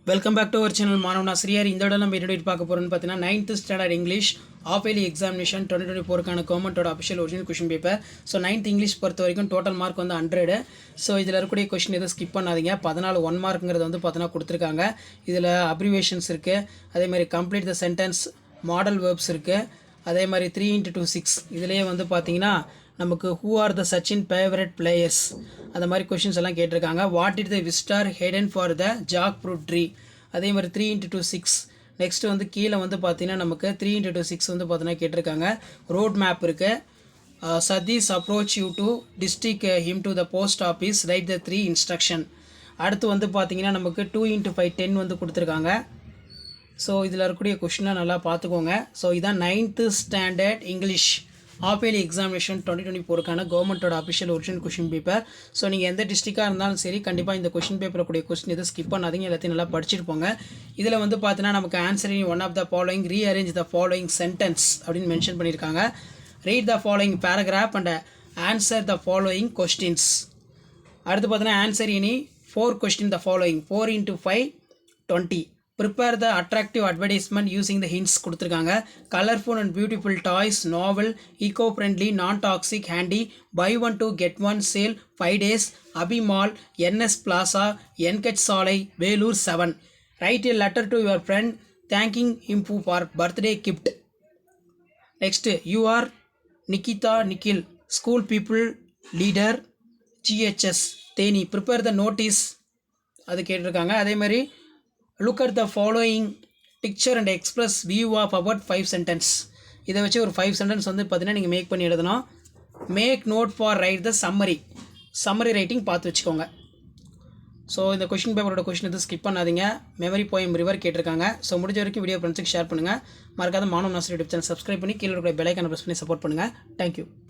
Welcome back to our channel மாணவன் ஆசிரியர். இந்த இடம் நம்ம என்னோட பார்க்க போகிறோம்னு பார்த்தீங்கன்னா 9th standard English of early examination 2024க்கான கவர்மெண்ட்டோட official original question paper. So 9th English பொறுத்த வரைக்கும் டோட்டல் மார்க் வந்து 100. ஸோ இதில் இருக்கக்கூடிய கொஷின் எதுவும் ஸ்கிப் பண்ணாதீங்க. 14 1 மார்க்குங்கிறது வந்து பார்த்தீங்கன்னா கொடுத்துருக்காங்க. இதில் அப்ரிவேஷன்ஸ் இருக்குது, அதே மாதிரி complete the sentence, model verbs இருக்குது, அதே மாதிரி 3 into 2 6. இதிலேயே வந்து பார்த்தீங்கன்னா நமக்கு who are the Sachin favourite players அந்த மாதிரி கொஷின்ஸ் எல்லாம் கேட்டிருக்காங்க. What it the visitor hidden for the jack fruit tree, அதே மாதிரி 3 into 2 6. நெக்ஸ்ட்டு வந்து கீழே வந்து பார்த்தீங்கன்னா நமக்கு 3 into 2 6 வந்து பார்த்தீங்கன்னா கேட்டிருக்காங்க. ரோட் மேப் இருக்குது. Satish approach you to district him to the post office, write the 3 instruction. அடுத்து வந்து பார்த்தீங்கன்னா நமக்கு 2 into 5 10 வந்து கொடுத்துருக்காங்க. ஸோ இதில் இருக்கக்கூடிய கொஷினாக நல்லா பார்த்துக்கோங்க. ஸோ இதான் 9th standard English of early examination 2024க்கான கவர்மெண்ட்டோட official original question paper. So நீங்கள் எந்த டிஸ்ட்ரிக்டாக இருந்தாலும் சரி, கண்டிப்பாக இந்த கொஷின் பேப்பரில் கூடிய கொஸ்டின் எதுவும் ஸ்கிப் பண்ணாதீங்க, எல்லாத்தையும் நல்லா படிச்சுட்டு போங்க. இதில் வந்து பார்த்தீங்கன்னா நமக்கு answering one of the following, rearrange the following sentence அப்படின்னு மென்ஷன் பண்ணியிருக்காங்க. Read the following paragraph and answer the following questions. அடுத்து பார்த்தீங்கன்னா answer any 4 question the following, 4 into 5 20. Prepare the attractive advertisement using the hints கொடுத்துருக்காங்க. Colourful and beautiful toys, novel, eco friendly, non toxic, handy, buy 1 2 get 1 sale, 5 days, அபிமால், NS plaza, என்கட் சாலை, Vellore 7. Right a letter to your friend thanking him for birthday gift. Next you are Nikita Nikhil, school people leader, GHS Theni. Prepare the notice அது கேட்டிருக்காங்க. அதே மாதிரி look at the following picture and express view of about 5 sentence. இதை வச்சு ஒரு 5 sentence வந்து பார்த்தீங்கன்னா நீங்கள் மேக் பண்ணி எழுதணும். Make note for write the summary writing பார்த்து வச்சுக்கோங்க. ஸோ இந்த கொஷின் பேப்பரோட கொஷின் எதுவும் ஸ்கிப் பண்ணாதீங்க. மெமரி போயம் ரிவர் கேட்டிருக்காங்க. ஸோ முடிஞ்ச வரைக்கும் வீடியோ ஃப்ரெண்ட்ஸுக்கு ஷேர் பண்ணுங்கள். மறக்காத மாணவன் ஆசிரியர் யூடியூப் சேனல் சப்ஸ்கிரைப் பண்ணி கீழே இருக்கிற பெல் ஐக்கானை ப்ரெஸ் பண்ணி சப்போர்ட் பண்ணுங்கள். தேங்க்யூ.